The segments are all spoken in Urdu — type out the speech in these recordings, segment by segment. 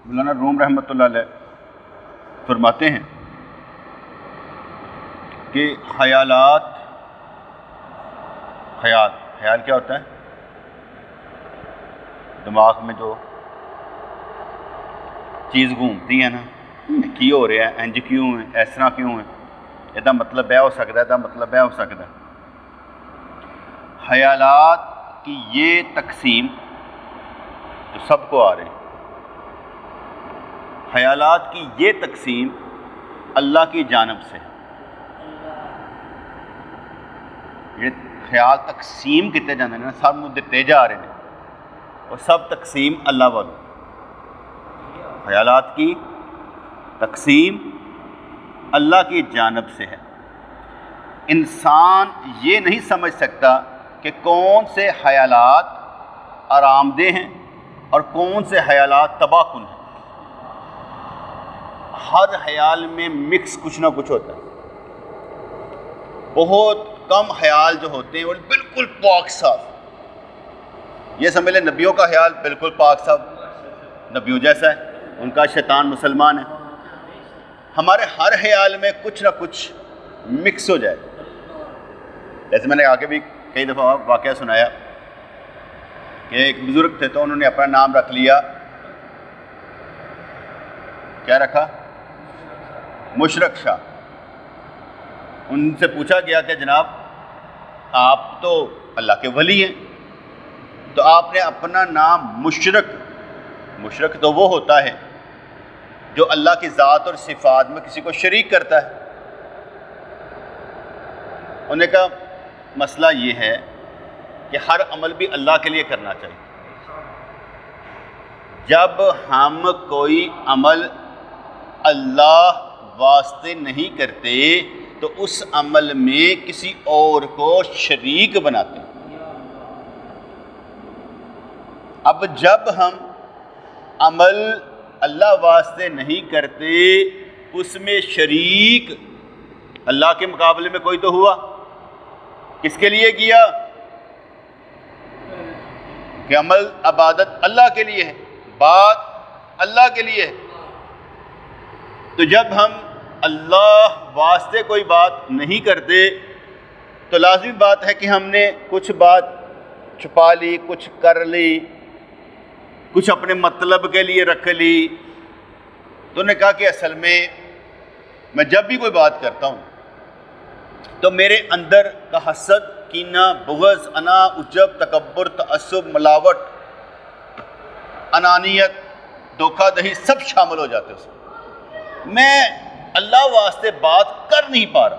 مولانا روم رحمۃ اللہ علیہ فرماتے ہیں کہ خیال کیا ہوتا ہے؟ دماغ میں جو چیز گھومتی ہے نا، کی ہو رہا ہے، انج کیوں ہے، اس طرح کیوں ہے، یہ مطلب ہو سکتا ہے، یہ مطلب ہو سکتا ہے۔ خیالات کی یہ تقسیم جو سب کو آ رہے ہیں، خیالات کی یہ تقسیم اللہ کی جانب سے، یہ خیال تقسیم کتے جانے ہیں، سب نو دتے جا رہے ہیں، اور سب تقسیم اللہ والوں۔ خیالات کی تقسیم اللہ کی جانب سے ہے۔ انسان یہ نہیں سمجھ سکتا کہ کون سے خیالات آرام دہ ہیں اور کون سے خیالات تباہ کن ہیں۔ ہر خیال میں مکس کچھ نہ کچھ ہوتا ہے۔ بہت کم خیال جو ہوتے ہیں وہ بالکل پاک صاف، یہ سمجھ لیں نبیوں کا خیال بالکل پاک صاف نبیوں جیسا ہے، ان کا شیطان مسلمان ہے۔ ہمارے ہر خیال میں کچھ نہ کچھ مکس ہو جائے۔ جیسے میں نے آگے بھی کئی دفعہ واقعہ سنایا کہ ایک بزرگ تھے تو انہوں نے اپنا نام رکھ لیا، کیا رکھا؟ مشرق شاہ۔ ان سے پوچھا گیا کہ جناب آپ تو اللہ کے ولی ہیں، تو آپ نے اپنا نام مشرق تو وہ ہوتا ہے جو اللہ کی ذات اور صفات میں کسی کو شریک کرتا ہے۔ انہوں نے کہا مسئلہ یہ ہے کہ ہر عمل بھی اللہ کے لیے کرنا چاہیے۔ جب ہم کوئی عمل اللہ واسطے نہیں کرتے تو اس عمل میں کسی اور کو شریک بناتے ہیں۔ اب جب ہم عمل اللہ واسطے نہیں کرتے، اس میں شریک اللہ کے مقابلے میں کوئی تو ہوا، کس کے لیے کیا؟ کہ عمل عبادت اللہ کے لیے ہے، بات اللہ کے لیے ہے۔ تو جب ہم اللہ واسطے کوئی بات نہیں کرتے تو لازمی بات ہے کہ ہم نے کچھ بات چھپا لی، کچھ کر لی، کچھ اپنے مطلب کے لیے رکھ لی۔ تو نے کہا کہ اصل میں جب بھی کوئی بات کرتا ہوں تو میرے اندر کا حسد، کینہ، بغض، انا، عجب، تکبر، تعصب، ملاوٹ، انانیت، دھوکہ دہی سب شامل ہو جاتے ہیں۔ میں اللہ واسطے بات کر نہیں پا رہا،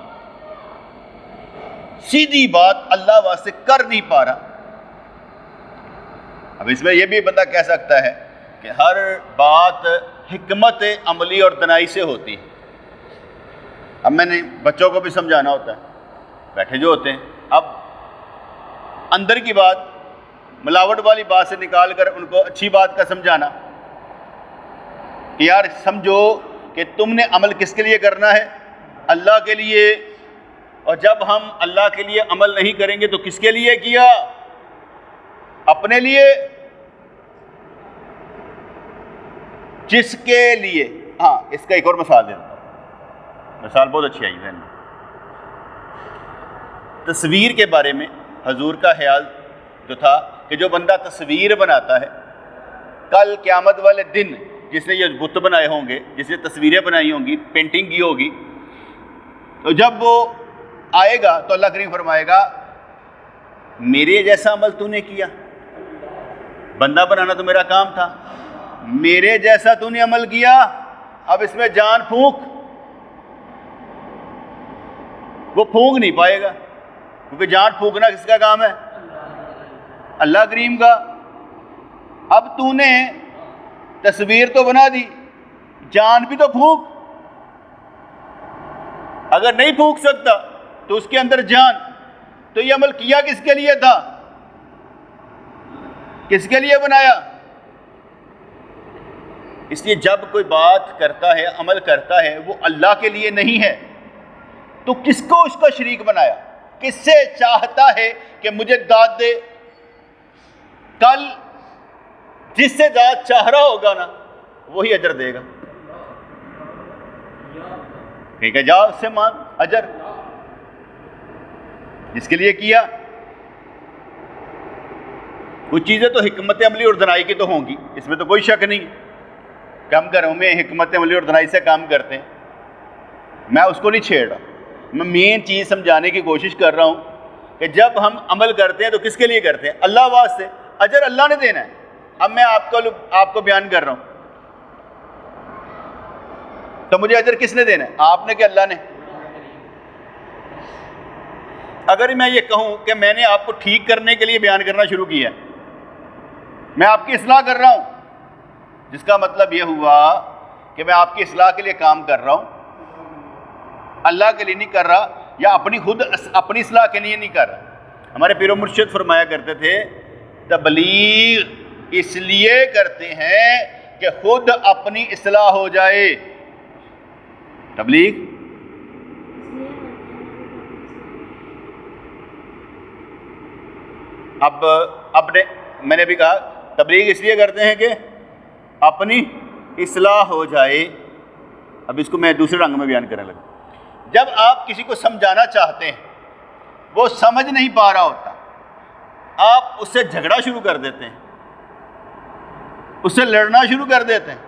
سیدھی بات اللہ واسطے کر نہیں پا رہا۔ اب اس میں یہ بھی بندہ کہہ سکتا ہے کہ ہر بات حکمت عملی اور دنائی سے ہوتی ہے۔ اب میں نے بچوں کو بھی سمجھانا ہوتا ہے، بیٹھے جو ہوتے ہیں، اب اندر کی بات ملاوٹ والی بات سے نکال کر ان کو اچھی بات کا سمجھانا کہ یار سمجھو کہ تم نے عمل کس کے لیے کرنا ہے؟ اللہ کے لیے۔ اور جب ہم اللہ کے لیے عمل نہیں کریں گے تو کس کے لیے کیا؟ اپنے لیے، جس کے لیے۔ ہاں، اس کا ایک اور مثال دیتا ہوں، مثال بہت اچھی آئی ہے۔ تصویر کے بارے میں حضور کا خیال جو تھا کہ جو بندہ تصویر بناتا ہے، کل قیامت والے دن جس نے یہ بت بنائے ہوں گے، جس نے تصویریں بنائی ہوں گی، پینٹنگ کی ہوگی، تو جب وہ آئے گا تو اللہ کریم فرمائے گا میرے جیسا عمل تو نے کیا، بندہ بنانا تو میرا کام تھا، میرے جیسا تو نے عمل کیا، اب اس میں جان پھونک۔ وہ پھونک نہیں پائے گا کیونکہ جان پھونکنا کس کا کام ہے؟ اللہ کریم کا۔ اب تو نے تصویر تو بنا دی، جان بھی تو پھونک۔ اگر نہیں پھونک سکتا تو اس کے اندر جان، تو یہ عمل کیا کس کے لیے تھا؟ کس کے لیے بنایا؟ اس لیے جب کوئی بات کرتا ہے، عمل کرتا ہے، وہ اللہ کے لیے نہیں ہے تو کس کو اس کا شریک بنایا؟ کس سے چاہتا ہے کہ مجھے داد دے؟ کل جس سے داد چاہ رہا ہوگا نا، وہی اجر دے گا. ٹھیک ہے، جاؤ اس سے مان اجر جس کے لیے کیا. کچھ چیزیں تو حکمت عملی اور دنائی کی تو ہوں گی، اس میں تو کوئی شک نہیں. کم گھروں میں حکمت عملی اور دنائی سے کام کرتے ہیں، میں اس کو نہیں چھیڑ رہا. میں مین چیز سمجھانے کی کوشش کر رہا ہوں کہ جب ہم عمل کرتے ہیں تو کس کے لیے کرتے ہیں؟ اللہ واسطے. اجر اللہ نے دینا ہے. اب میں آپ کو بیان کر رہا ہوں تو مجھے اجر کس نے دینا ہے؟ آپ نے کہ اللہ نے؟ اگر میں یہ کہوں کہ میں نے آپ کو ٹھیک کرنے کے لیے بیان کرنا شروع کیا، میں آپ کی اصلاح کر رہا ہوں، جس کا مطلب یہ ہوا کہ میں آپ کی اصلاح کے لیے کام کر رہا ہوں، اللہ کے لیے نہیں کر رہا، یا اپنی اصلاح کے لیے نہیں کر رہا. ہمارے پیر و مرشد فرمایا کرتے تھے تبلیغ اس لیے کرتے ہیں کہ خود اپنی اصلاح ہو جائے. تبلیغ میں نے بھی کہا تبلیغ اس لیے کرتے ہیں کہ اپنی اصلاح ہو جائے. اب اس کو میں دوسرے رنگ میں بیان کرنے لگا. جب آپ کسی کو سمجھانا چاہتے ہیں، وہ سمجھ نہیں پا رہا ہوتا، آپ اس سے جھگڑا شروع کر دیتے ہیں، اس سے لڑنا شروع کر دیتے ہیں.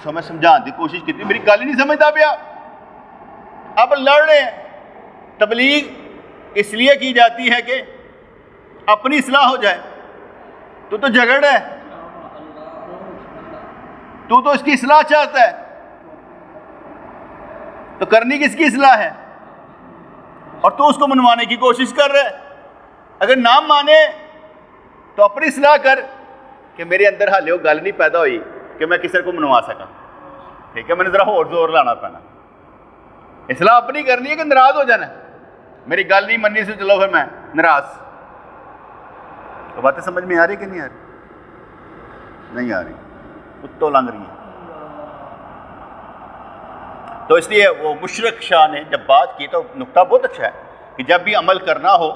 تو میں سمجھانے کی کوشش کی تھی، میری گل ہی نہیں سمجھتا پیا، اب لڑ رہے ہیں. تبلیغ اس لیے کی جاتی ہے کہ اپنی اصلاح ہو جائے. تو جھگڑ رہا ہے، تو اس کی اصلاح چاہتا ہے، تو کرنی کس کی اصلاح ہے؟ اور تو اس کو منوانے کی کوشش کر رہا ہے. اگر نہ مانے تو اپنی اصلاح کر کہ میرے اندر حالے وہ گل نہیں پیدا ہوئی کہ میں کسی کو منوا سکا. ٹھیک ہے، میں نے ذرا اور زور لانا پینا. اصلاح اپنی کرنی ہے کہ ناراض ہو جانا ہے؟ میری گل نہیں مننی سے چلو پھر میں ناراض. تو باتیں سمجھ میں آ رہی کہ نہیں آ رہی؟ نہیں آ رہی، کتوں لنگ رہی ہیں. تو اس لیے وہ مشرق شاہ نے جب بات کی تو نقطہ بہت اچھا ہے کہ جب بھی عمل کرنا ہو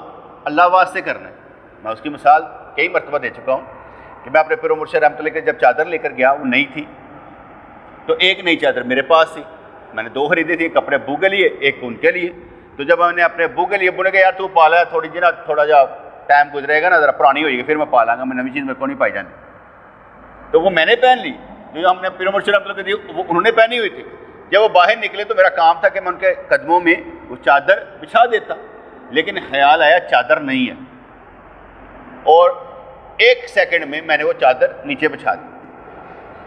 اللہ واسطے کرنا ہے. میں اس کی مثال کئی مرتبہ دے چکا ہوں کہ میں اپنے پیر و مرشد رحمۃ اللہ کے جب چادر لے کر گیا، وہ نئی تھی، تو ایک نئی چادر میرے پاس تھی. میں نے 2 خریدی تھی، ایک اپنے ابو کے لیے، ایک ان کے لیے. تو جب میں نے اپنے ابو کے لیے، ابو نے کہا یار تو پالا ہے، تھوڑا جا ٹائم گزرے گا نا، ذرا پرانی ہوئی گی پھر میں پالاں گا، میں نئی چیز میرے کو نہیں پائی جاتی. تو وہ میں نے پہن لی، جو ہم نے پیر و مرشد رحمۃ اللہ کے دی وہ انہوں نے پہنی ہوئی تھی. جب وہ باہر نکلے تو میرا کام تھا کہ میں ان کے قدموں میں وہ چادر بچھا دیتا، لیکن خیال آیا چادر نہیں ہے، اور 1 سیکنڈ میں نے وہ چادر نیچے بچھا دی.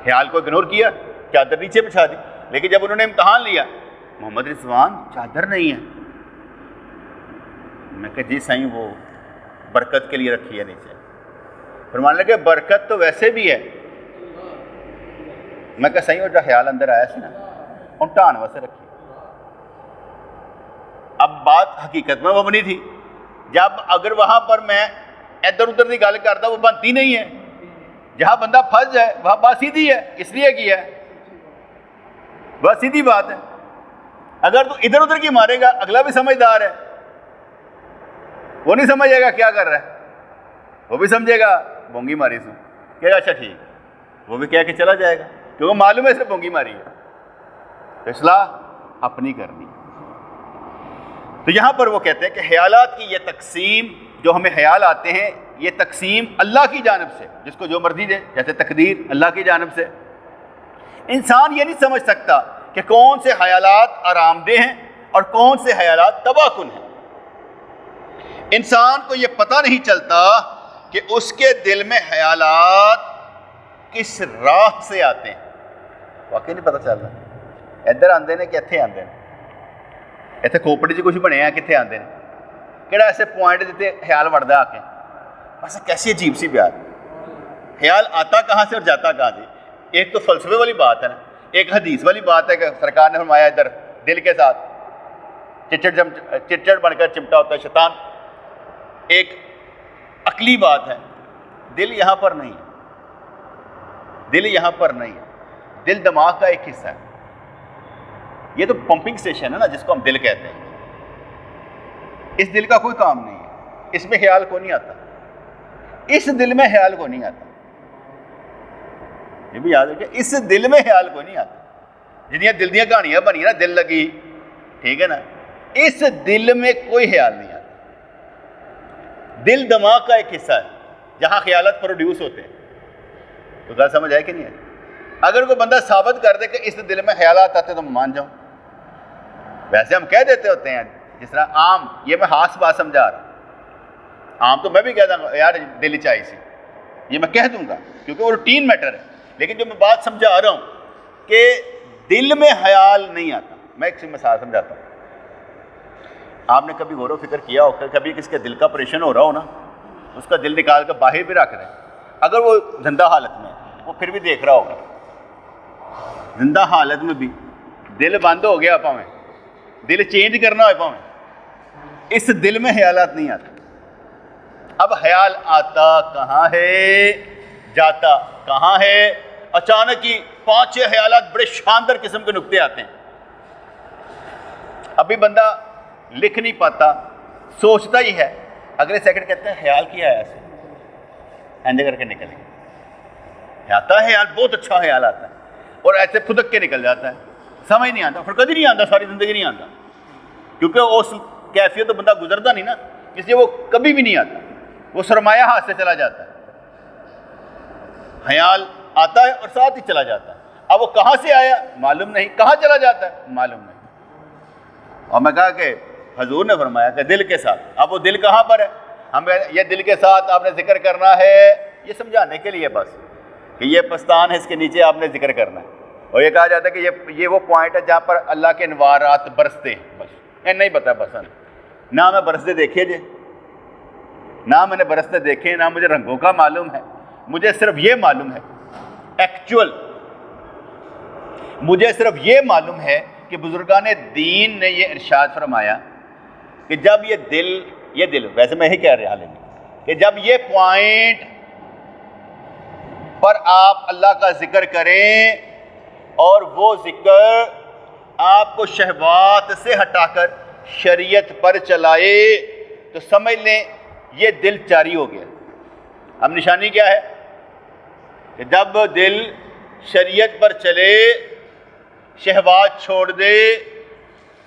خیال کو اگنور کیا، چادر نیچے بچھا دی. لیکن جب انہوں نے امتحان لیا، محمد رضوان چادر نہیں ہے، میں کہا جی سائیں وہ برکت کے لیے رکھی ہے نیچے. فرمانے لگے برکت تو ویسے بھی ہے. میں کہا سائیں وہ جو خیال اندر آیا سی نا ان ٹان واسطے رکھی. اب بات حقیقت میں وہ بنی تھی. جب اگر وہاں پر میں ادھر ادھر کی گل کرتا وہ بنتی نہیں ہے. جہاں بندہ پھنس جائے وہاں بات سیدھی ہے، اس لیے کیا ہے، بس سیدھی بات ہے. اگر تو ادھر ادھر کی مارے گا، اگلا بھی سمجھدار ہے، وہ نہیں سمجھے گا کیا کر رہا ہے، وہ بھی سمجھے گا بونگی ماری سو، کہے گا اچھا ٹھیک، وہ بھی کہہ کے چلا جائے گا کیونکہ معلوم ہے اس نے بونگی ماری ہے. اصلاح اپنی کرنی. تو یہاں پر وہ کہتے ہیں کہ خیالات کی یہ تقسیم، جو ہمیں خیال آتے ہیں، یہ تقسیم اللہ کی جانب سے، جس کو جو مرضی دے، جیسے تقدیر اللہ کی جانب سے. انسان یہ نہیں سمجھ سکتا کہ کون سے خیالات آرام دہ ہیں اور کون سے خیالات تباہ کن ہیں. انسان کو یہ پتہ نہیں چلتا کہ اس کے دل میں خیالات کس راہ سے آتے ہیں. واقعی نہیں پتہ چل رہا ادھر آتے ہیں کہ اتنے آتے ہیں، اتنے کھوپڑی کچھ بنے ہیں کتنے آتے ہیں، کہڑا ایسے پوائنٹ دیتے خیال وڑتا آ کے. بس کیسی عجیب سی بات، خیال آتا کہاں سے اور جاتا کہاں سے. ایک تو فلسفے والی بات ہے نا، ایک حدیث والی بات ہے کہ سرکار نے فرمایا ادھر دل کے ساتھ چڑچڑ بن کر چمٹا ہوتا ہے شیطان. ایک عقلی بات ہے، دل یہاں پر نہیں ہے، دل یہاں پر نہیں ہے. دل دماغ کا ایک حصہ ہے. یہ تو پمپنگ سٹیشن ہے نا جس کو ہم دل کہتے ہیں. اس دل کا کوئی کام نہیں ہے، اس میں خیال کو نہیں آتا، اس دل میں خیال کو نہیں آتا. یہ بھی یاد رکھیں، اس دل میں خیال کوئی نہیں آتا. جنیاں دل دیاں کہانیاں بنی نا، دل لگی، ٹھیک ہے نا، اس دل میں کوئی خیال نہیں آتا. دل دماغ کا ایک حصہ ہے جہاں خیالات پروڈیوس ہوتے ہیں. تو بات سمجھ آئے کہ نہیں ہے؟ اگر کوئی بندہ ثابت کر دے کہ اس دل میں خیالات آتے تو میں مان جاؤں. ویسے ہم کہہ دیتے ہوتے ہیں، جس طرح عام، یہ میں خاص بات سمجھا رہا ہوں، عام تو میں بھی کہتا ہوں یار دل چاہیے سی، یہ میں کہہ دوں گا کیونکہ وہ روٹین میٹر ہے. لیکن جو میں بات سمجھا رہا ہوں کہ دل میں خیال نہیں آتا، میں ایک مثال سمجھاتا ہوں. آپ نے کبھی غور و فکر کیا ہو کہ کبھی کس کے دل کا آپریشن ہو رہا ہو نا، اس کا دل نکال کر باہر بھی رکھ دیں، اگر وہ زندہ حالت میں وہ پھر بھی دیکھ رہا ہوگا. زندہ حالت میں بھی دل بند ہو گیا پاویں، دل چینج کرنا ہو پاویں، اس دل میں خیالات نہیں آتے. اب خیال آتا کہاں ہے، جاتا کہاں ہے؟ اچانک ہی 5-6 خیالات بڑے شاندار قسم کے نقطے آتے ہیں. ابھی بندہ لکھ نہیں پاتا، سوچتا ہی ہے، اگلے سیکنڈ کہتے ہیں خیال کیا ہے، ایسے ایندے کر کے نکل گیا. آتا ہے خیال، بہت اچھا خیال آتا ہے اور ایسے پھدک کے نکل جاتا ہے، سمجھ نہیں آتا، پھر کبھی نہیں آتا، ساری زندگی نہیں آتا، کیونکہ اس کیفیت تو بندہ گزرتا نہیں نا، اس لیے وہ کبھی بھی نہیں آتا، وہ سرمایہ ہاتھ سے چلا جاتا ہے. خیال آتا ہے اور ساتھ ہی چلا جاتا ہے. اب وہ کہاں سے آیا معلوم نہیں، کہاں چلا جاتا ہے معلوم نہیں. اور میں کہا کہ حضور نے فرمایا کہ دل کے ساتھ. اب وہ دل کہاں پر ہے؟ ہمیں یہ دل کے ساتھ آپ نے ذکر کرنا ہے، یہ سمجھانے کے لیے بس کہ یہ پستان ہے، اس کے نیچے آپ نے ذکر کرنا ہے. اور یہ کہا جاتا ہے کہ یہ وہ پوائنٹ ہے جہاں پر اللہ کے انوارات برستے ہیں. بس نہیں پتا، بس نہ میں برستے دیکھے جے، نہ میں نے برستے دیکھے، نہ مجھے رنگوں کا معلوم ہے. مجھے صرف یہ معلوم ہے ایکچول، مجھے صرف یہ معلوم ہے کہ بزرگان دین نے یہ ارشاد فرمایا کہ جب یہ دل ویسے میں ہی کہہ رہا ہوں کہ جب یہ پوائنٹ پر آپ اللہ کا ذکر کریں اور وہ ذکر آپ کو شہوات سے ہٹا کر شریعت پر چلائے تو سمجھ لیں یہ دل جاری ہو گیا. اب نشانی کیا ہے کہ جب دل شریعت پر چلے، شہوات چھوڑ دے،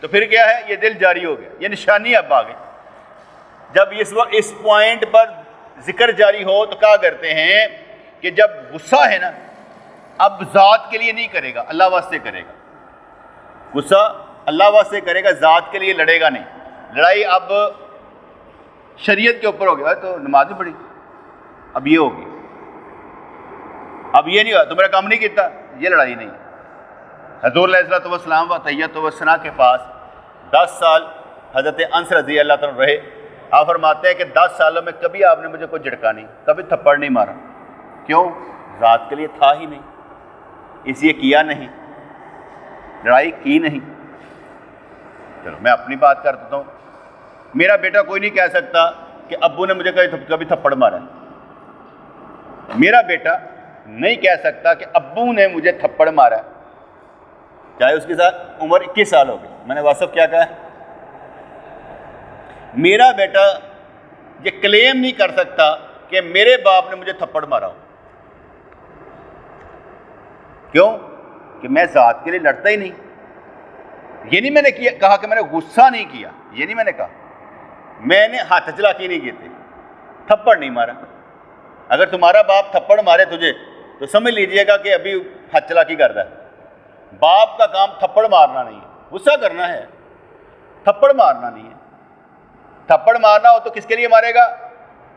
تو پھر کیا ہے؟ یہ دل جاری ہو گیا. یہ نشانی اب آ گئی. جب اس پوائنٹ پر ذکر جاری ہو تو کہا کرتے ہیں کہ جب غصہ ہے نا، اب ذات کے لیے نہیں کرے گا، اللہ واسطے کرے گا. غصہ اللہ واسطے کرے گا، ذات کے لیے لڑے گا نہیں. لڑائی اب شریعت کے اوپر ہو گیا، تو نماز نہیں پڑھی، اب یہ ہوگی، اب یہ نہیں ہوا، تمہارا کام نہیں کیتا، یہ لڑائی نہیں. حضور علیہ السلام و تحیت و ثنا کے پاس 10 سال حضرت انس رضی اللہ تعالیٰ رہے. آپ فرماتے ہیں کہ 10 سالوں میں کبھی آپ نے مجھے کوئی جھڑکا نہیں، کبھی تھپڑ نہیں مارا. کیوں؟ ذات کے لیے تھا ہی نہیں، اس لیے کیا نہیں، لڑائی کی نہیں. چلو میں اپنی بات کر دیتا ہوں. میرا بیٹا کوئی نہیں کہہ سکتا کہ ابو نے مجھے کبھی تھپڑ مارا. میرا بیٹا نہیں کہہ سکتا کہ ابو نے مجھے تھپڑ مارا، چاہے اس کے ساتھ عمر 21 سال ہو گئی. میں نے واصف کیا کہا ہے؟ میرا بیٹا یہ کلیم نہیں کر سکتا کہ میرے باپ نے مجھے تھپڑ مارا ہو. کیوں؟ کہ میں ذات کے لیے لڑتا ہی نہیں. یہ نہیں میں نے کہا کہ میں نے غصہ نہیں کیا، یہ نہیں میں نے کہا. میں نے ہاتھ چلاکی نہیں کی تھی، تھپڑ نہیں مارا. اگر تمہارا باپ تھپڑ مارے تجھے تو سمجھ لیجئے گا کہ ابھی ہاتھ چلاکی کرتا ہے. باپ کا کام تھپڑ مارنا نہیں ہے، غصہ کرنا ہے، تھپڑ مارنا نہیں ہے. تھپڑ مارنا ہو تو کس کے لیے مارے گا؟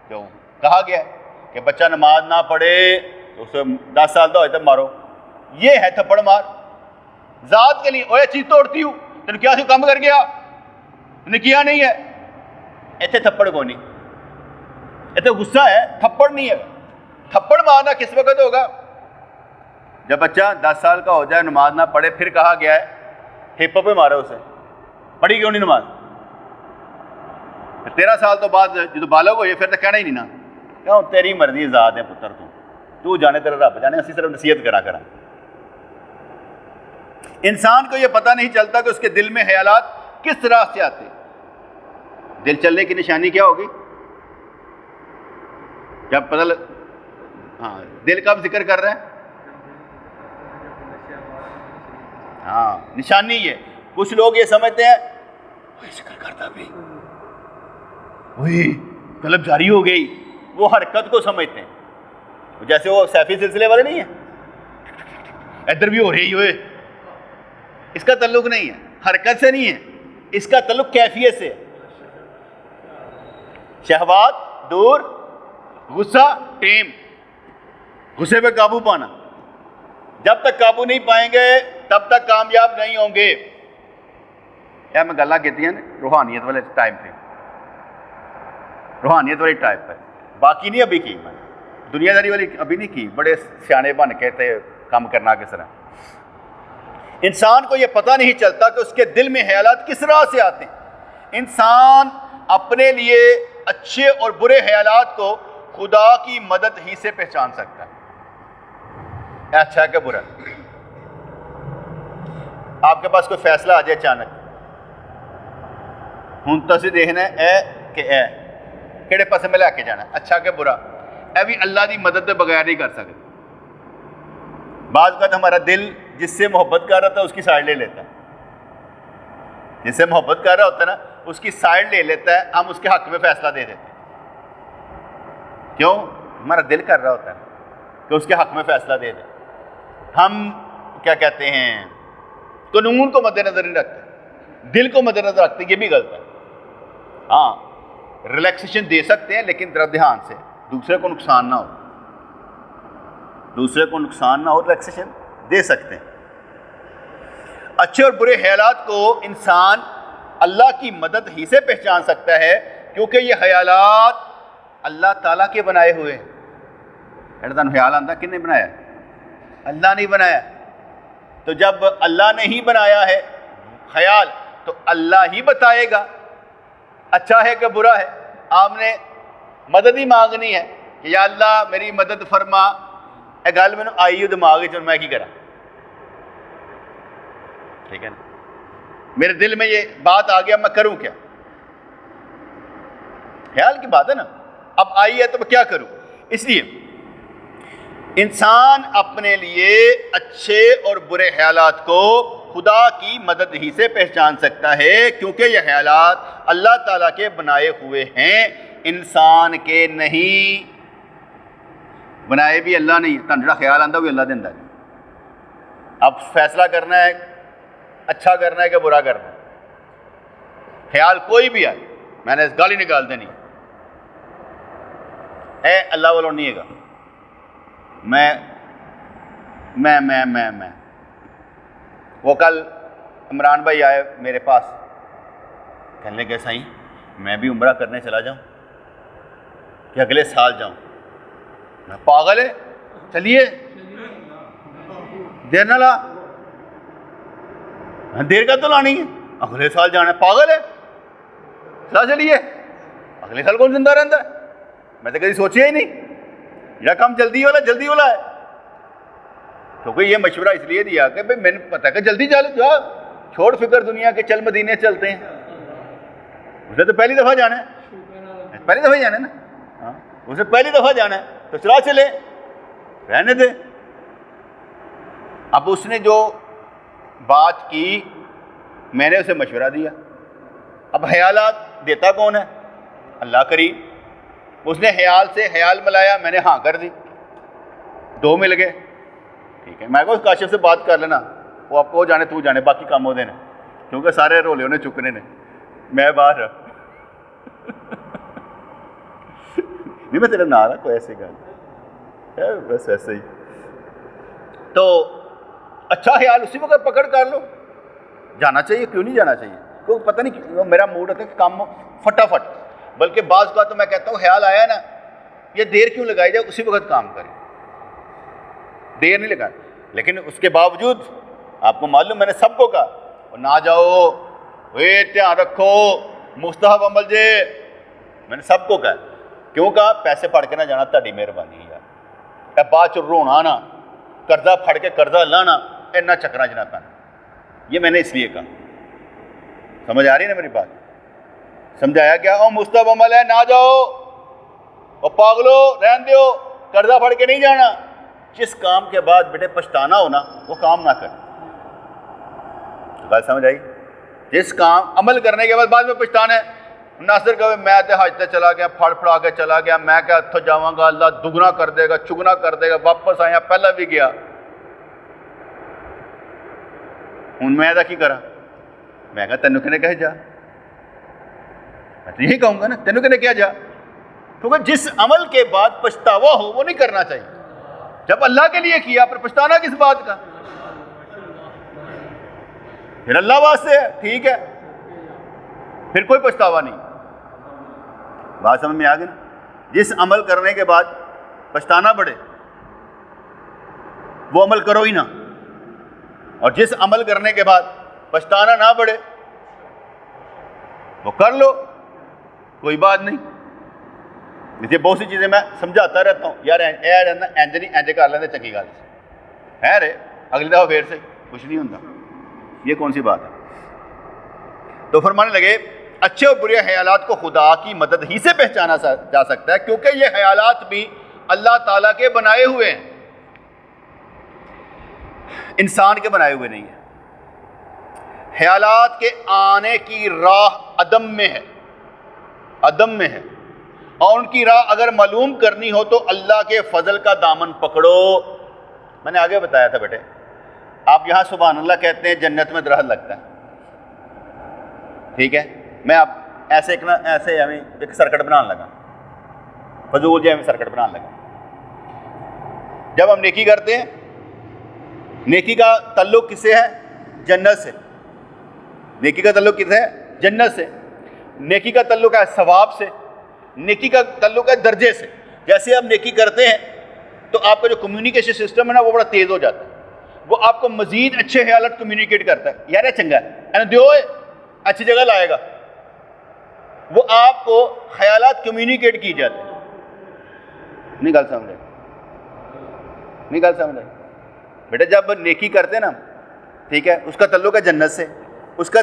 کیوں کہا گیا ہے کہ بچہ نماز نہ پڑھے تو اسے 10 سال کا ہوئے تب مارو. یہ ہے تھپڑ مار. ذات کے لیے اوے چیز توڑتی ہوں، تین کیا سے کام کر گیا، تم نے کیا نہیں ہے. ایتھے تھپڑ کو نہیں، ایتھے غصہ ہے، تھپڑ نہیں ہے. تھپڑ مارنا کس وقت ہوگا؟ جب بچہ 10 سال کا ہو جائے، نماز نہ پڑھے، پھر کہا گیا ہے ہپ پہ مارو اسے. پڑھی کیوں نہیں نماز؟ 13 سال تو بعد جب بالغ ہوئے پھر تو کہنا ہی نہیں نا، کیوں تیری مرضی ذات ہے پتر، تو جانے تیرا رب جانے، اسی صرف نصیحت کرا. انسان کو یہ پتہ نہیں چلتا کہ اس کے دل میں خیالات کس طرح سے آتے. دل چلنے کی نشانی کیا ہوگی؟ جب پتہ ہاں دل کب ذکر کر رہے ہیں؟ ہاں نشانی یہ. کچھ لوگ یہ سمجھتے ہیں وہی ذکر کرتا بھی وہی طلب جاری ہو گئی, وہ حرکت کو سمجھتے ہیں. جیسے وہ سیفی سلسلے والے نہیں ہیں, ادھر بھی ہو رہی ہوئے, اس کا تعلق نہیں ہے, حرکت سے نہیں ہے, اس کا تعلق کیفیت سے. شہوات دور, غصہ ٹیم, غصے پہ قابو پانا. جب تک قابو نہیں پائیں گے تب تک کامیاب نہیں ہوں گے. یہ میں گلا کہتی ہیں روحانیت والے ٹائم پہ, روحانیت والی ٹائپ پہ, باقی نہیں ابھی کی میں دنیا داری والی ابھی نہیں کی. بڑے سیانے بن کے تھے کام کرنا کس طرح. انسان کو یہ پتہ نہیں چلتا کہ اس کے دل میں خیالات کس طرح سے آتے ہیں. انسان اپنے لیے اچھے اور برے خیالات کو خدا کی مدد ہی سے پہچان سکتا ہے. اچھا کہ برا. آپ کے پاس کوئی فیصلہ آ جائے اچانک, ہوں تو اسے دیکھنا ہے اے کہ اے کہڑے پاسے میں لے کے جانا ہے, اچھا کہ برا. اے بھی اللہ کی مدد کے بغیر نہیں کر سکتے. بعض اوقات ہمارا دل جس سے محبت کر رہا تھا اس کی سائڈ لے لیتا ہے, جس سے محبت کر رہا ہوتا ہے نا اس کی سائڈ لے لیتا ہے, ہم اس کے حق میں فیصلہ دے دیتے ہیں. کیوں؟ ہمارا دل کر رہا ہوتا ہے کہ اس کے حق میں فیصلہ دے دیں. ہم کیا کہتے ہیں قانون کو مد نظر نہیں رکھتے, دل کو مد نظر رکھتے, یہ بھی غلط ہے. ہاں ریلیکسیشن دے سکتے ہیں لیکن ذرا دھیان سے, دوسرے کو نقصان نہ ہو, دوسرے کو نقصان نہ ہو, ریلیکسیشن دے سکتے ہیں. اچھے اور برے خیالات کو انسان اللہ کی مدد ہی سے پہچان سکتا ہے کیونکہ یہ خیالات اللہ تعالیٰ کے بنائے ہوئے ہیں. ایڈان خیال آتا کن نے بنایا؟ اللہ نے بنایا. تو جب اللہ نے ہی بنایا ہے خیال تو اللہ ہی بتائے گا اچھا ہے کہ برا ہے. آپ نے مدد ہی مانگنی ہے کہ یا اللہ میری مدد فرما. اے گل میں آئی دماغ چ میں کی کرا, ٹھیک ہے نا, میرے دل میں یہ بات آ گیا میں کروں کیا, خیال کی بات ہے نا. اب آئی ہے تو میں کیا کروں. اس لیے انسان اپنے لیے اچھے اور برے خیالات کو خدا کی مدد ہی سے پہچان سکتا ہے کیونکہ یہ خیالات اللہ تعالیٰ کے بنائے ہوئے ہیں, انسان کے نہیں. بنائے بھی اللہ نہیں, تن جڑا خیال آتا بھی اللہ دینا ہے. اب فیصلہ کرنا ہے اچھا کرنا ہے کہ برا کرنا ہے. خیال کوئی بھی آئے میں نے اس گالی نکال دینی اے اللہ والوں نہیں ہے گا. میں وہ کل عمران بھائی آئے میرے پاس, کہنے لگے سائیں میں بھی عمرہ کرنے چلا جاؤں کہ اگلے سال جاؤں. میں پاگل ہے, چلیے دیر نہ لا, دیر کا تو لانی ہے, اگلے سال جانا ہے. پاگل ہے, چلا چلیے اگلے سال کون زندہ رہتا ہے. میں تو کبھی سوچیا ہی نہیں, یہ کام جلدی والا ہے. کیونکہ یہ مشورہ اس لیے دیا کہ بھائی میں نے پتا کہ جلدی چل جا, چھوڑ فکر دنیا کے, چل مدینے چلتے ہیں. اسے تو پہلی دفعہ جانا ہے, پہلی دفعہ جانا ہے نا, ہاں اسے پہلی دفعہ جانا ہے تو چلا چلے, رہنے دے. اب اس نے جو بات کی میں نے اسے مشورہ دیا. اب خیالات دیتا کون ہے؟ اللہ کریم. اس نے خیال سے خیال ملایا, میں نے ہاں کر دی, دو مل گئے. ٹھیک ہے, میں کو کاشف سے بات کر لینا, وہ آپ کو جانے تو جانے, باقی کام ہو دینے, کیونکہ سارے رولے انہیں چکنے نے, میں باہر رہا نہیں, میں تیرا نہ رہا کوئی ایسی گل, بس ایسے ہی. تو اچھا خیال اسی وقت پکڑ کر لو, جانا چاہیے, کیوں نہیں جانا چاہیے. کیونکہ پتہ نہیں میرا موڈ ہوتا ہے کہ کام فٹافٹ, بلکہ بعض کا تو میں کہتا ہوں خیال آیا نا یہ دیر کیوں لگائی جائے, اسی وقت کام کریں, دیر نہیں لگا. لیکن اس کے باوجود آپ کو معلوم میں نے سب کو کہا نہ جاؤ, دھیان رکھو, مستحب عمل جے, میں نے سب کو کہا. کیوں کہا؟ پیسے پھڑ کے نہ جانا, تہاڈی مہربانی یار. اے بعد چ رونا نہ, قرضہ پھڑ کے قرضہ لانا, اینا چکرا جنا پینا. یہ میں نے اس لیے کہا. سمجھ آ رہی ہے نا میری بات؟ سمجھایا کیا؟ او مستحب عمل ہے نہ جاؤ, او پاگلو رہن دیو, قرضہ پھڑ کے نہیں جانا. جس کام کے بعد بیٹے پچھتانا ہونا وہ کام نہ کر. بات سمجھ آئی؟ جس کام عمل کرنے کے بعد میں پچھتانا ہے، ناصر کہے میں تے حج تے چلا گیا، پھڑ پھڑا کے چلا گیا، میں کہ اتھوں جاواں گا اللہ دگنا کر دے گا، چگنا کر دے گا، واپس آیا پہلا بھی گیا، ہوں میں کی کرا؟ میں کہا تینوں کنے کہے جا، میں تو یہی کہوں گا نا، تینوں کنے کیا جا؟ کیونکہ جس عمل کے بعد پچھتاوا ہو وہ نہیں کرنا چاہیے۔ جب اللہ کے لیے کیا پھر پچھتانا کس بات کا؟ پھر اللہ واسطے ہے، ٹھیک ہے، پھر کوئی پچھتاوا نہیں۔ بات سمجھ میں آ گئی نا؟ جس عمل کرنے کے بعد پچھتانا پڑے وہ عمل کرو ہی نہ، اور جس عمل کرنے کے بعد پچھتانا نہ پڑے وہ کر لو، کوئی بات نہیں۔ جیسے بہت سی چیزیں میں سمجھاتا رہتا ہوں، یار اینج نہیں اینج کر لیتے چنگی گل ہے رے، اگلی دفعہ پھر سے کچھ نہیں ہوتا، یہ کون سی بات ہے؟ تو فرمانے لگے اچھے اور برے خیالات کو خدا کی مدد ہی سے پہچانا جا سکتا ہے، کیونکہ یہ خیالات بھی اللہ تعالیٰ کے بنائے ہوئے ہیں، انسان کے بنائے ہوئے نہیں ہیں۔ خیالات کے آنے کی راہ عدم میں ہے، عدم میں ہے، اور ان کی راہ اگر معلوم کرنی ہو تو اللہ کے فضل کا دامن پکڑو۔ میں نے آگے بتایا تھا بیٹے، آپ یہاں سبحان اللہ کہتے ہیں جنت میں درخت لگتا ہے، ٹھیک ہے، میں آپ ایسے ایک سرکٹ بنانے لگا، فضول جی سرکٹ بنانے لگا۔ جب ہم نیکی کرتے ہیں، نیکی کا تعلق کس سے ہے؟ جنت سے۔ نیکی کا تعلق کس ہے؟ جنت سے۔ نیکی کا تعلق ہے ثواب سے، نیکی کا تعلق ہے درجے سے۔ جیسے آپ نیکی کرتے ہیں تو آپ کا جو کمیونیکیشن سسٹم ہے نا وہ بڑا تیز ہو جاتا ہے، وہ آپ کو مزید اچھے خیالات کمیونیکیٹ کرتا ہے، یار یہ چنگا ہے دیو اچھی جگہ لائے گا، وہ آپ کو خیالات کمیونیکیٹ کی جاتے ہیں۔ نہیں گل سمجھ آئی؟ نہیں گل سمجھ آئی؟ بیٹا جب نیکی کرتے ہیں نا، ٹھیک ہے، اس کا تعلق ہے جنت سے، اس کا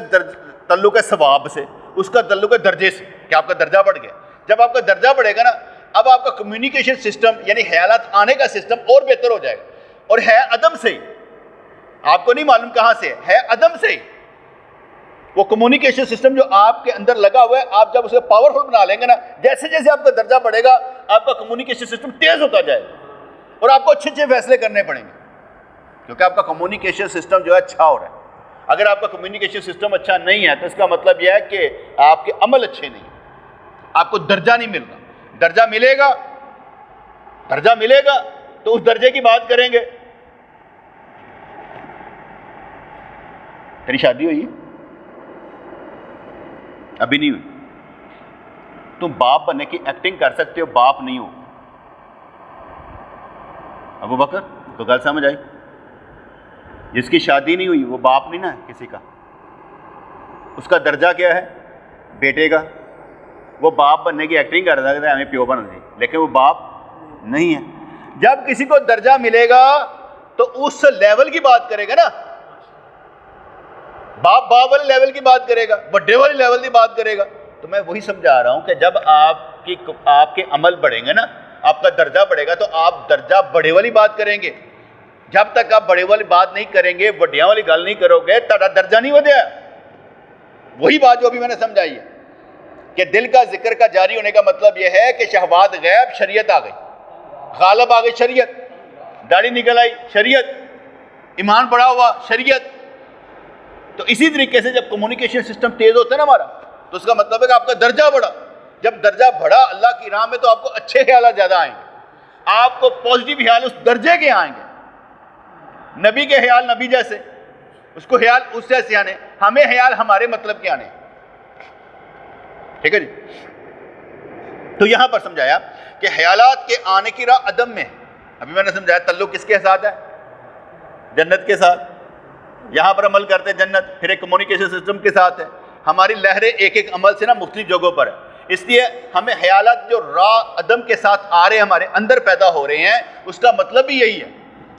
تعلق ہے ثواب سے، اس کا تعلق ہے درجے سے، کہ آپ کا درجہ بڑھ گیا۔ جب آپ کا درجہ بڑھے گا نا، اب آپ کا کمیونیکیشن سسٹم یعنی خیالات آنے کا سسٹم اور بہتر ہو جائے گا، اور ہے عدم سے ہی، آپ کو نہیں معلوم کہاں سے ہے عدم سے ہی وہ کمیونیکیشن سسٹم جو آپ کے اندر لگا ہوا ہے، آپ جب اسے پاورفل بنا لیں گے نا، جیسے جیسے آپ کا درجہ بڑھے گا آپ کا کمیونیکیشن سسٹم تیز ہوتا جائے گا، اور آپ کو اچھے اچھے فیصلے کرنے پڑیں گے، کیونکہ آپ کا کمیونیکیشن سسٹم جو ہے اچھا ہو رہا ہے۔ اگر آپ کا کمیونیکیشن سسٹم اچھا نہیں ہے تو اس کا مطلب یہ ہے کہ آپ کے عمل اچھے نہیں ہیں، آپ کو درجہ نہیں مل رہا۔ درجہ ملے گا، درجہ ملے گا تو اس درجے کی بات کریں گے۔ تیری شادی ہوئی؟ ابھی نہیں ہوئی۔ تم باپ بننے کی ایکٹنگ کر سکتے ہو، باپ نہیں ہو۔ ابو بکر تو گل سمجھ آئی؟ جس کی شادی نہیں ہوئی وہ باپ نہیں نا ہے کسی کا، اس کا درجہ کیا ہے؟ بیٹے کا۔ وہ باپ بننے کی ایکٹنگ کر سکتا ہے، ہمیں پیو بن دی، لیکن وہ باپ نہیں ہے۔ جب کسی کو درجہ ملے گا تو اس لیول کی بات کرے گا نا، باپ والے لیول کی بات کرے گا، بڑے والے لیول کی بات کرے گا۔ تو میں وہی سمجھا رہا ہوں کہ جب آپ کے عمل بڑھیں گے نا، آپ کا درجہ بڑھے گا تو آپ درجہ بڑے والی بات کریں گے۔ جب تک آپ بڑے والی بات نہیں کریں گے، وڈیاں والی گل نہیں کرو گے، تہاڈا درجہ نہیں ودیا۔ وہی بات جو ابھی میں نے سمجھائی ہے کہ دل کا ذکر کا جاری ہونے کا مطلب یہ ہے کہ شہوات غیب، شریعت آ گئی، غالب آ گئی شریعت، داڑھی نکل آئی شریعت، ایمان بڑھا ہوا شریعت۔ تو اسی طریقے سے جب کمیونیکیشن سسٹم تیز ہوتا ہے نا ہمارا، تو اس کا مطلب ہے کہ آپ کا درجہ بڑھا۔ جب درجہ بڑھا اللہ کی راہ میں تو آپ کو اچھے خیالات زیادہ آئیں گے، آپ کو پازیٹیو خیال اس درجے کے آئیں گے۔ نبی کے خیال نبی جیسے، اس کو خیال اس جیسے آنے، ہمیں خیال ہمارے مطلب کے آنے، ٹھیک ہے جی۔ تو یہاں پر سمجھایا کہ خیالات کے آنے کی راہ عدم میں، ابھی میں نے سمجھایا تعلق کس کے ساتھ ہے؟ جنت کے ساتھ۔ یہاں پر عمل کرتے جنت، پھر ایک کمیونیکیشن سسٹم کے ساتھ ہے۔ ہماری لہریں ایک ایک عمل سے نا مختلف جگہوں پر ہے، اس لیے ہمیں خیالات جو راہ عدم کے ساتھ آ رہے ہیں، ہمارے اندر پیدا ہو رہے ہیں، اس کا مطلب بھی یہی ہے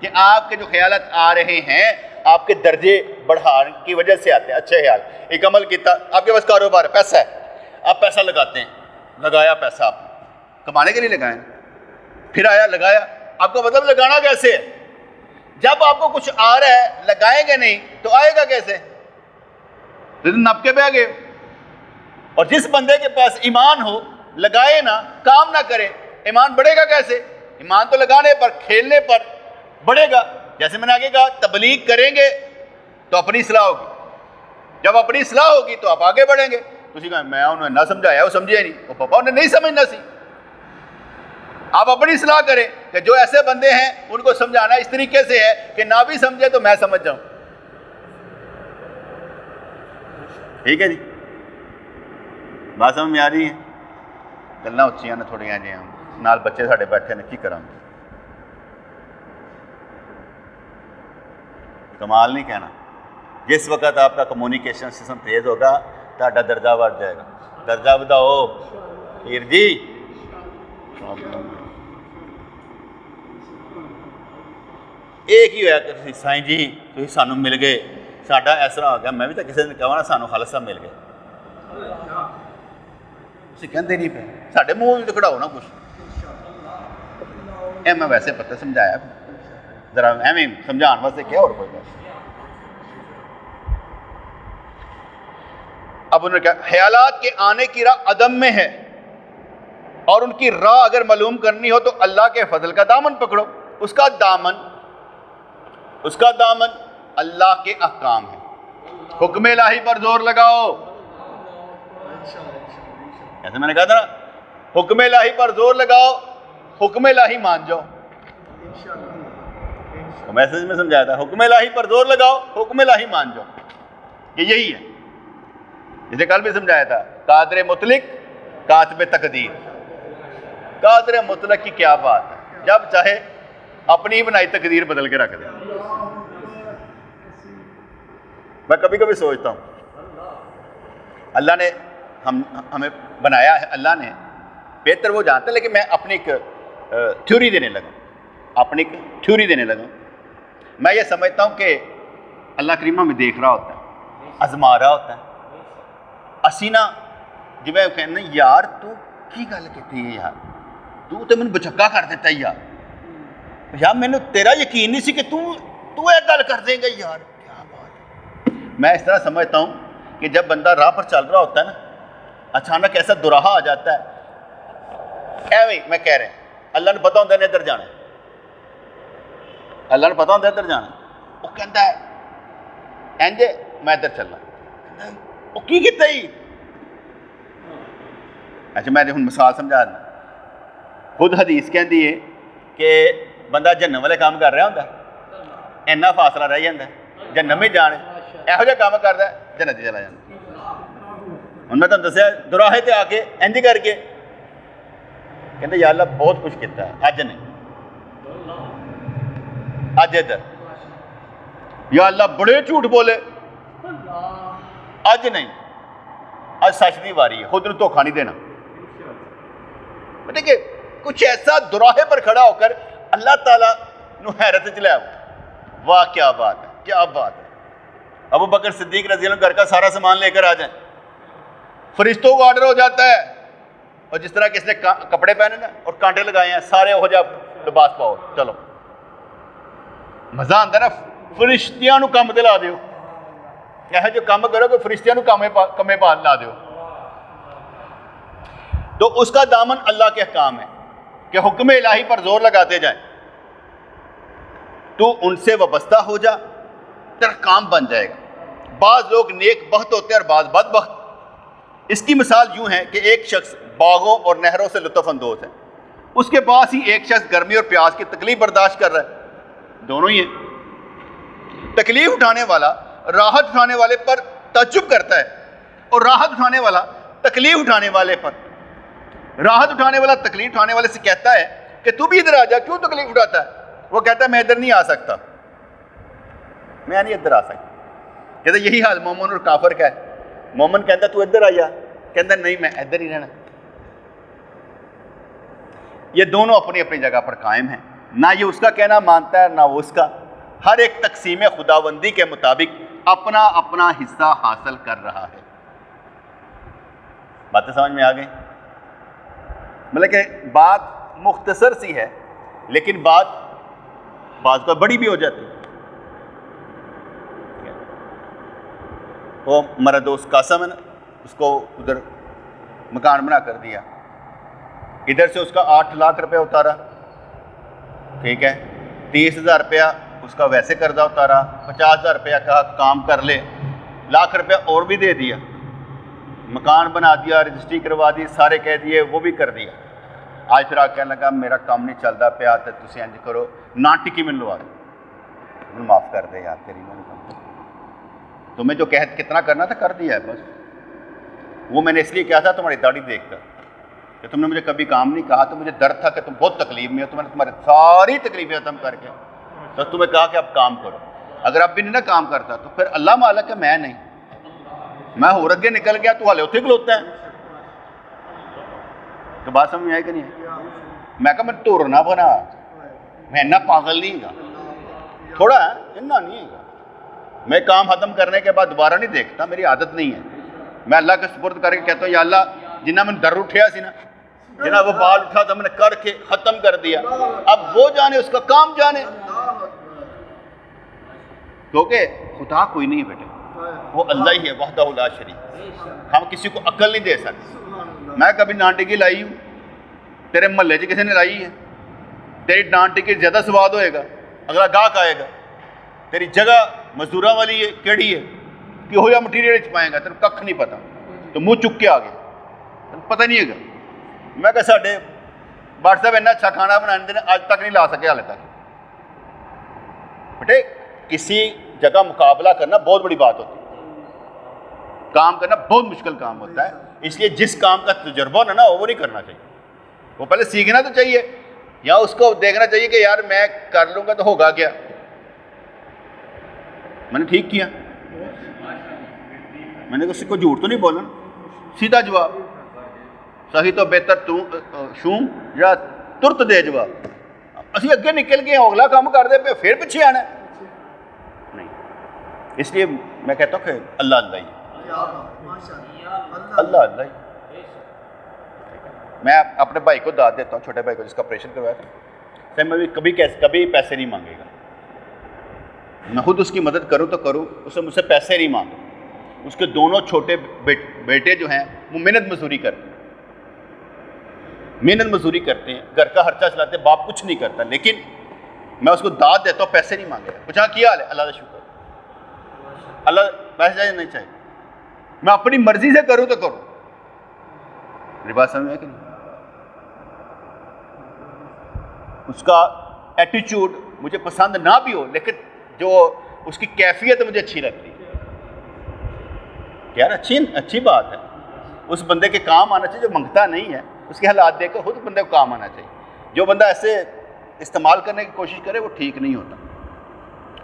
کہ آپ کے جو خیالات آ رہے ہیں آپ کے درجے بڑھانے کی وجہ سے آتے ہیں، اچھے خیال۔ ایک عمل کیتا، آپ کے پاس کاروبار ہے، پیسہ ہے، آپ پیسہ لگاتے ہیں، لگایا پیسہ آپ کمانے کے لیے لگائیں، پھر آیا لگایا، آپ کو مطلب لگانا کیسے ہے؟ جب آپ کو کچھ آ رہا ہے لگائیں گے نہیں تو آئے گا کیسے؟ تو نپ کے بہ گئے. اور جس بندے کے پاس ایمان ہو, لگائے نہ, کام نہ کرے, ایمان بڑھے گا کیسے؟ ایمان تو لگانے پر, کھیلنے پر بڑھے گا. جیسے میں نے آگے کہا, تبلیغ کریں گے تو اپنی اصلاح ہوگی, جب اپنی اصلاح ہوگی تو آپ آگے بڑھیں گے. تسی کہا میں انہوں نے نہ سمجھایا, وہ سمجھے نہیں, وہ پاپا انہیں نہیں سمجھنا سی. آپ اپنی اصلاح کریں کہ جو ایسے بندے ہیں ان کو سمجھانا اس طریقے سے ہے کہ نہ بھی سمجھے تو میں سمجھ جاؤں. ٹھیک ہے جی, بات سمجھ میں آ رہی ہے؟ گلاں اچھیاں نے تھوڑیاں جی, نال بچے ساڈے بیٹھے نے, کی کراں کمال نہیں کہنا. جس وقت آپ کا کمیونیکیشن سسٹم تیز ہوگا تہاڈا درجہ بڑھ جائے گا. درجہ بداؤ پیر جی. ایک ہی ہوا کہ سائیں جی تسی سانوں مل گئے, ساڈا اس طرح ہو گیا, میں بھی تو کسی نے کہا نا سانوں خالصہ مل گئے. تسی کہندے نہیں پے, ساڈے منہ تو کھڑاؤ نا کچھ. اے میں ویسے پتہ سمجھایا ذرا ایویں سمجھان واسطے کیا, اور کوئی بات. اب انہوں نے کہا خیالات کے آنے کی راہ عدم میں ہے, اور ان کی راہ اگر معلوم کرنی ہو تو اللہ کے فضل کا دامن پکڑو. اس کا دامن اللہ کے احکام ہے. حکم الہی پر زور لگاؤ. ایسے میں نے کہا تھا نا, حکم الہی پر زور لگاؤ, حکم الہی مان جاؤ. میسج میں سمجھایا تھا, حکم الہی پر زور لگاؤ, حکم الہی مان جاؤ. یہ یہی ہے جسے کل بھی سمجھایا تھا, قادر مطلق کاتب تقدیر. قادر مطلق کی کیا بات ہے, جب چاہے اپنی بنائی تقدیر بدل کے رکھ دے. میں کبھی کبھی سوچتا ہوں اللہ نے ہمیں بنایا ہے, اللہ نے بہتر وہ جانتا ہے, لیکن میں اپنی ایک تھیوری دینے لگا. میں یہ سمجھتا ہوں کہ اللہ کریمہ میں دیکھ رہا ہوتا ہے, آزما رہا ہوتا ہے. اسی نا جی میں کہنا یار تو کی گل کہتی ہے یار, تو مینوں بچکا کر دیتا ہے یار میں نے تیرا یقین نہیں سی کہ تو ایک گل کر دیں گا یار, کیا بات ہے. میں اس طرح سمجھتا ہوں کہ جب بندہ راہ پر چل رہا ہوتا ہے نا, اچانک ایسا دوراہا آ جاتا ہے. ایویں میں کہہ رہے ہیں, اللہ نے پتہ ہوتا ہے ادھر جانا ہے, اللہ نے پتہ ہوتا ہے ادھر جانا ہے, وہ کہتا ہے اینج میں ادھر چلنا, وہ کی کیتا ہی. اچھا میں ہوں مثال سمجھا دوں. خود حدیث کہندی ہے کہ بندہ جہنم والے کام کر رہا ہوتا ہے, اینا فاصلہ رہ جاتا ہے, جہنم میں جانے یہو جہا کام کرتا ہے جنت چلا جاتا. ہوں میں تمہیں دسیا دوراہے تے آ کے انج کر کے کہتے یا اللہ بہت کچھ کیتا ہے, اج نہیں, اج ادھر, یا اللہ بڑے جھوٹ بولے, اج نہیں, اج سچ دی واری ہے, خود نوں دھوکھا نہیں دینا. کہ کچھ ایسا دوراہے پر کھڑا ہو کر اللہ تعالیٰ نو حیرت چ لے آؤ, واہ کیا بات ہے, کیا بات ہے. ابو بکر صدیق رضی اللہ عنہ گھر کا سارا سامان لے کر آ جائیں, فرشتوں کو آرڈر ہو جاتا ہے, اور جس طرح کس نے کپڑے پہنے نا اور کانٹے لگائے ہیں سارے ہو جا لباس پاؤ, چلو مزہ آتا نا. فرشتیاں نو کم تے لا دیو, یہ جو کام کرو کہ فرشتیاں نو کمے پا لا دیو. تو اس کا دامن اللہ کے احکام ہے کہ حکم الہی پر زور لگاتے جائیں. تو ان سے وابستہ ہو جا, تیرا کام بن جائے گا. بعض لوگ نیک بخت ہوتے ہیں اور بعض بد بخت. اس کی مثال یوں ہے کہ ایک شخص باغوں اور نہروں سے لطف اندوز ہے, اس کے پاس ہی ایک شخص گرمی اور پیاس کی تکلیف برداشت کر رہا ہے. دونوں ہی ہیں. تکلیف اٹھانے والا راحت اٹھانے والے پر تعجب کرتا ہے, اور راحت اٹھانے والا تکلیف اٹھانے والے پر, راحت اٹھانے والا تکلیف اٹھانے والے سے کہتا ہے کہ تو بھی ادھر آ جا, کیوں تکلیف اٹھاتا ہے؟ وہ کہتا ہے میں ادھر نہیں آ سکتا, میں نہیں ادھر آ سکتا. کہتا یہی حال مومن اور کافر کا ہے. مومن کہتا تو ادھر آ جا, کہتا نہیں میں ادھر ہی رہنا. یہ دونوں اپنی اپنی جگہ پر قائم ہیں, نہ یہ اس کا کہنا مانتا ہے نہ وہ اس کا. ہر ایک تقسیم خداوندی کے مطابق اپنا اپنا حصہ حاصل کر رہا ہے. باتیں سمجھ میں آ گئی؟ مطلب کہ بات مختصر سی ہے, لیکن بات بعض کا بڑی بھی ہو جاتی ہے. وہ ہمارا دوست قاسم ہے نا، اس کو ادھر مکان بنا کر دیا، ادھر سے اس کا 8 لاکھ روپے اتارا، ٹھیک ہے، 30,000 روپیہ اس کا ویسے قرضہ اتارا، 50,000 روپیہ کا کام کر لے، لاکھ روپیہ اور بھی دے دیا، مکان بنا دیا، رجسٹری کروا دی، سارے کہہ دیے، وہ بھی کر دیا۔ آج پھر آ کہنے لگا میرا کام نہیں چلتا پیا، تو تسی انج کرو نا ٹکی میں لوا دو، معاف کر دے یار تیری مہربانی، تمہیں جو کتنا کرنا تھا کر دیا ہے بس، وہ میں نے اس لیے کیا تھا تمہاری داڑھی دیکھ کر، کہ تم نے مجھے کبھی کام نہیں کہا، تو مجھے درد تھا کہ تم بہت تکلیف میں ہو، تو میں نے تمہاری ساری تکلیفیں ختم کر کے تو تمہیں کہا کہ اب کام کرو۔ اگر اب بھی نہیں نا کام کرتا تو پھر اللہ مالک ہے، میں نہیں، میں ہو رگے نکل گیا، تو حالے اتنے کھلوتا ہے۔ تو بات سمجھ میں آئی کہ نہیں ہے؟ میں کہا میں توڑنا بنا، میں اتنا پاگل نہیں گا، تھوڑا ہے اتنا نہیں ہے، میں کام ختم کرنے کے بعد دوبارہ نہیں دیکھتا، میری عادت نہیں ہے، میں اللہ کے سپرد کر کے کہتا ہوں یا اللہ جنہ میں در اٹھیا سی نا، جنہ وہ بال اٹھا تھا میں نے کر کے ختم کر دیا، اب وہ جانے اس کا کام جانے، کیونکہ خدا کوئی نہیں ہے بیٹے، وہ اللہ ہی ہے وحدہ لا شریک، ہم کسی کو عقل نہیں دے سکتے۔ میں کبھی ڈانٹی کی لائی ہوں، تیرے محلے کسی نے لائی ہے، تیری ڈانٹی کی زیادہ سواد ہوئے گا، اگلا گاہک آئے گا، تیری جگہ مزدوراں والی ہے کیڑی ہے کہ ہو یا مٹیریل چھپائے گا، تیرے ککھ نہیں پتا، تو منہ چک کے آ گیا، پتہ نہیں ہے گا۔ میں کہ ساڈے واٹس ایپ اتنا اچھا کھانا بنانے دے آج تک نہیں لا سکے، حالے تک بیٹے کسی جگہ مقابلہ کرنا بہت بڑی بات ہوتی ہے، کام کرنا بہت مشکل کام ہوتا ہے، اس لیے جس کام کا تجربہ نہ وہ نہیں کرنا چاہیے، وہ پہلے سیکھنا تو چاہیے، یا اس کو دیکھنا چاہیے کہ یار میں کر لوں گا تو ہوگا کیا، میں نے ٹھیک کیا، میں نے کسی کو جھوٹ تو نہیں بولا، سیدھا جواب، صحیح تو بہتر تو شوم یا ترت دے جواب، اسی اگے نکل گئے اگلا کام کر دے پہ پھر پیچھے آنا نہیں، اس لیے میں کہتا ہوں کہ اللہ اللہ ہی، اللہ اللہ ہی۔ میں اپنے بھائی کو داد دیتا ہوں، چھوٹے بھائی کو جس کا آپریشن کروایا تھا، میں بھی کبھی پیسے نہیں مانگے گا، میں خود اس کی مدد کروں تو کروں، اسے مجھ سے پیسے نہیں مانگے، اس کے دونوں چھوٹے بیٹے جو ہیں وہ محنت مزدوری کرتے ہیں، گھر کا خرچہ چلاتے ہیں، باپ کچھ نہیں کرتا، لیکن میں اس کو داد دیتا ہوں، پیسے نہیں مانگے گا، پوچھا کیا حال ہے، اللہ کا شکر، اللہ پیسے چاہیے نہیں چاہیے، میں اپنی مرضی سے کروں تو کروں، میری بات سمجھ میں کہ نہیں؟ اس کا ایٹیچیوڈ مجھے پسند نہ بھی ہو، لیکن جو اس کی کیفیت مجھے اچھی لگتی ہے، یار اچھی بات ہے، اس بندے کے کام آنا چاہیے جو منگتا نہیں ہے، اس کے حالات دیکھ کر خود بندے کو کام آنا چاہیے، جو بندہ ایسے استعمال کرنے کی کوشش کرے وہ ٹھیک نہیں ہوتا۔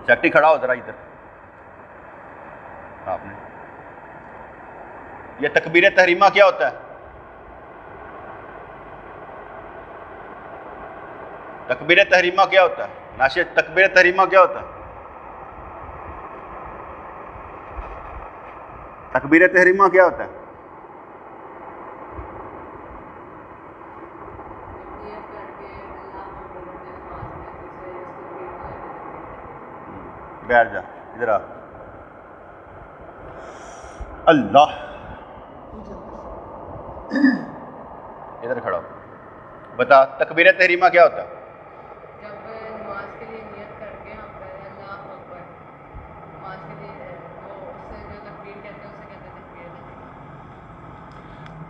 سیکٹری کھڑا ہو ذرا ادھر، آپ نے یہ تکبیر تحریمہ کیا ہوتا ہے؟ تکبیر تحریمہ کیا ہوتا ہے؟ ناشد تکبیر تحریمہ کیا ہوتا ہے؟ تکبیر تحریمہ کیا ہوتا ہے؟ بیٹھ جا ادھر آ، اللہ ادھر کھڑا ہو، بتا تکبیر تحریمہ کیا ہوتا ہے؟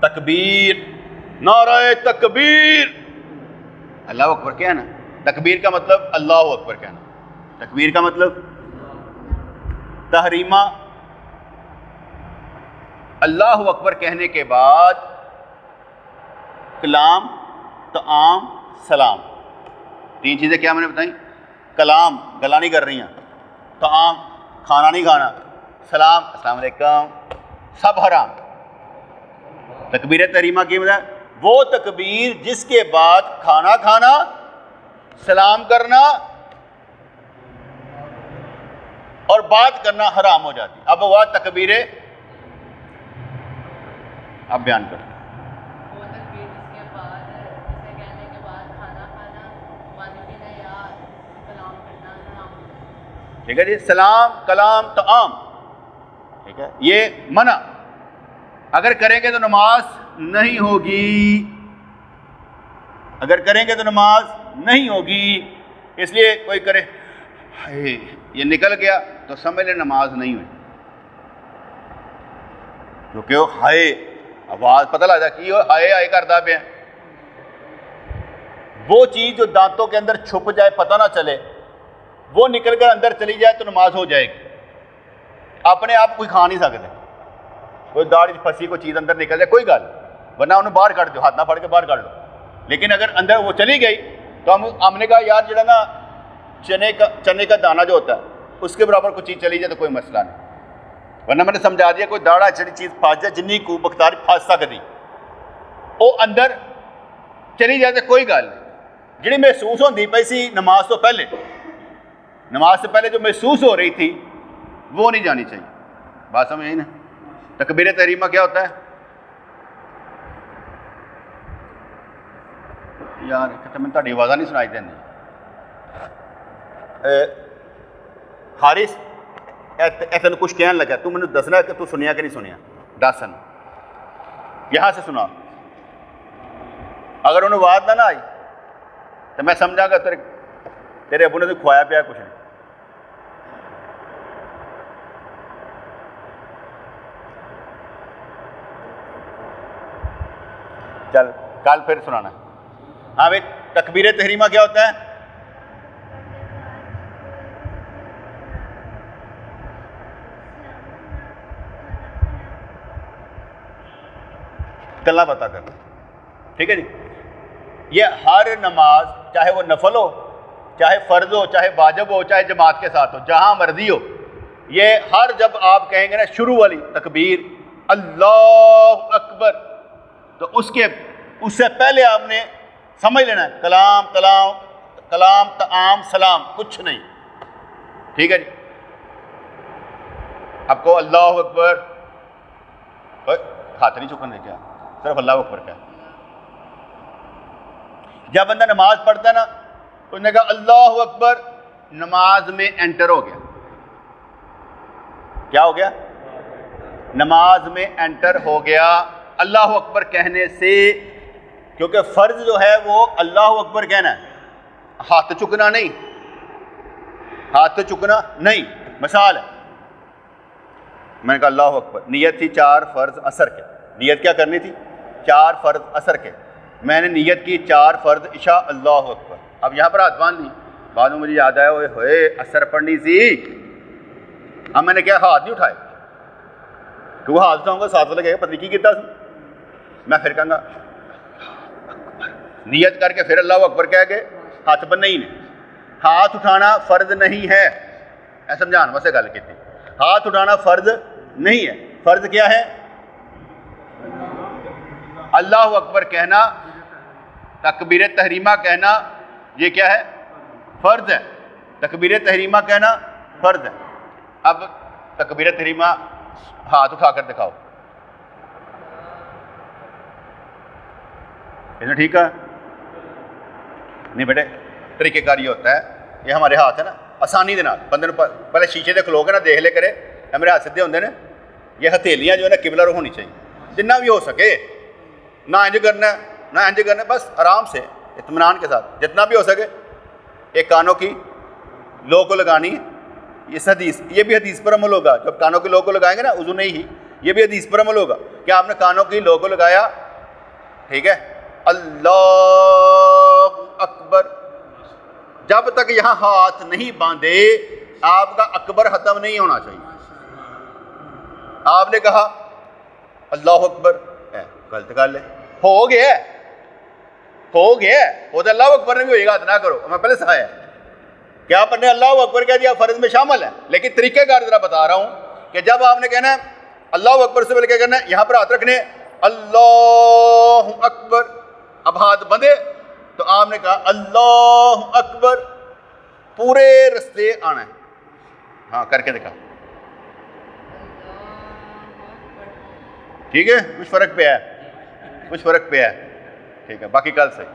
تکبیر، نعرہ تکبیر، اللہ اکبر کیا ہے نا، تکبیر کا مطلب اللہ اکبر کہنا، تکبیر کا مطلب تحریمہ، اللہ اکبر کہنے کے بعد کلام، طعام، سلام، تین چیزیں کیا میں نے بتائیں؟ کلام گلا نہیں کر رہی ہیں، طعام کھانا نہیں کھانا، سلام السلام علیکم، سب حرام۔ تکبیر تحریمہ کی مطلب وہ تکبیر جس کے بعد کھانا کھانا، سلام کرنا اور بات کرنا حرام ہو جاتی۔ اب وہ تکبیر، اب بیان کریں۔ ٹھیک ہے جی، سلام، کلام، طعام، ٹھیک ہے، یہ منع، اگر کریں گے تو نماز نہیں ہوگی، اگر کریں گے تو نماز نہیں ہوگی۔ اس لیے کوئی کرے یہ نکل گیا تو سمجھ لیں نماز نہیں ہوئی، کیونکہ وہ ہائے آواز پتہ لگتا کہ وہ ہائے ہائے کرتا پہ، وہ چیز جو دانتوں کے اندر چھپ جائے پتہ نہ چلے، وہ نکل کر اندر چلی جائے تو نماز ہو جائے گی۔ اپنے آپ کوئی کھا نہیں سکتے، کوئی داڑھی پھنسی کوئی چیز اندر نکل جائے کوئی گل، ورنہ انہیں باہر کر دو، ہاتھ نہ پھڑ کے باہر کر لو، لیکن اگر اندر وہ چلی گئی تو ہم نے کہا یار جڑا نا چنے کا دانہ جو ہوتا ہے اس کے برابر کوئی چیز چلی جائے تو کوئی مسئلہ نہیں، ورنہ میں نے سمجھا دیا کوئی داڑھا چڑی چیز پھنس جائے جنی کو بختار پھنس سکتی وہ اندر چلی جائے تو کوئی گل نہیں، جڑی محسوس ہوتی پئی سی نماز سے پہلے جو محسوس ہو رہی تھی وہ نہیں جانی چاہیے۔ بات سمجھ آئی نا؟ تکبیر تحریمہ کیا ہوتا ہے یار؟ میں تاری آوازیں نہیں سنائی دیں۔ حارث تین کچھ کہنے لگا، تو مجھے دسنا کہ تو سنیا کہ نہیں سنیا، دسن یہاں سے سنا، اگر انہوں آواز نہ آئی تو میں سمجھا گا تیرے ابو نے تو کھوایا پیا کچھ نہیں۔ چل کل پھر سنانا۔ ہاں بھائی تکبیر تحریمہ کیا ہوتا ہے؟ کلّا پتہ کرنا، ٹھیک ہے جی؟ یہ ہر نماز چاہے وہ نفل ہو، چاہے فرض ہو، چاہے واجب ہو، چاہے جماعت کے ساتھ ہو، جہاں مرضی ہو، یہ ہر جب آپ کہیں گے نا شروع والی تکبیر اللہ اکبر تو اس سے پہلے آپ نے سمجھ لینا ہے کلام تعام سلام کچھ نہیں، ٹھیک ہے جی؟ آپ کو اللہ اکبر ہاتھ نہیں چکن دے کیا، صرف اللہ اکبر کیا۔ جب بندہ نماز پڑھتا ہے نا تو نے کہا اللہ اکبر، نماز میں انٹر ہو گیا، کیا ہو گیا؟ نماز میں انٹر ہو گیا اللہ اکبر کہنے سے، کیونکہ فرض جو ہے وہ اللہ اکبر کہنا ہے، ہاتھ چکنا نہیں، ہاتھ چکنا نہیں۔ مثال ہے، میں نے کہا اللہ اکبر، نیت تھی 4 فرض عصر کے، نیت کیا کرنی تھی؟ 4 فرض عصر کے، میں نے نیت کی 4 فرض عشاء اللہ اکبر، اب یہاں پر ہاتھ باندھ لی، بعد میں مجھے یاد آیا ہوئے عصر پڑھنی سی، اب میں نے کیا ہاتھ نہیں اٹھائے کہ وہ ہاتھ اٹھاؤں گا 7 والے کہے پتہ نہیں کی کیتا، میں پھر کہوں گا نیت کر کے پھر اللہ اکبر کہہ کے ہاتھ بننا ہی نہیں، ہاتھ اٹھانا فرض نہیں ہے، ایسا سمجھانا واسطے گل کی تھی، ہاتھ اٹھانا فرض نہیں ہے، فرض کیا ہے؟ اللہ اکبر کہنا، تکبیر تحریمہ کہنا، یہ کیا ہے؟ فرض ہے، تکبیر تحریمہ کہنا فرض ہے۔ اب تکبیر تحریمہ ہاتھ اٹھا کر دکھاؤ، اس ٹھیک ہے نہیں بیٹے؟ طریقہ کار یہ ہوتا ہے، یہ ہمارے ہاتھ ہے نا، آسانی دے نال بندے پہلے شیشے دے کھلو کے نہ دیکھ لے کرے میرے ہاتھ سیدھے ہوندے نے، یہ ہتھیلیاں جو ہے نا قبلہ رخ ہونی چاہیے، جتنا بھی ہو سکے، نہ انج کرنا ہے نہ انج کرنا ہے، بس آرام سے اطمینان کے ساتھ جتنا بھی ہو سکے۔ ایک کانوں کی لو کو لگانی ہے، اس حدیث، یہ بھی حدیث پر عمل ہوگا، جب کانوں کی لو کو لگائیں گے نا وضو نہیں ہی، یہ بھی حدیث پر عمل ہوگا کہ آپ نے کانوں کی لو کو لگایا، ٹھیک ہے، اللہ اکبر، جب تک یہاں ہاتھ نہیں باندھے آپ کا اکبر ختم نہیں ہونا چاہیے۔ آپ نے کہا اللہ اکبر، غلط گل ہے، ہو گیا وہ تو اللہ اکبر نے بھی ہوئے گا، نہ کرو، میں پہلے سکھایا کہ آپ نے اللہ اکبر کہہ دیا فرض میں شامل ہے، لیکن طریقہ کار ذرا بتا رہا ہوں کہ جب آپ نے کہنا ہے اللہ اکبر سے پہلے کیا کرنا ہے؟ یہاں پر ہاتھ رکھنے، اللہ اکبر، اب ہاتھ بندھے تو آپ نے کہا اللہ اکبر، پورے رستے آنا ہے، ہاں کر کے دکھا، ٹھیک ہے؟ کچھ فرق پہ ہے، ٹھیک ہے، باقی کل صحیح۔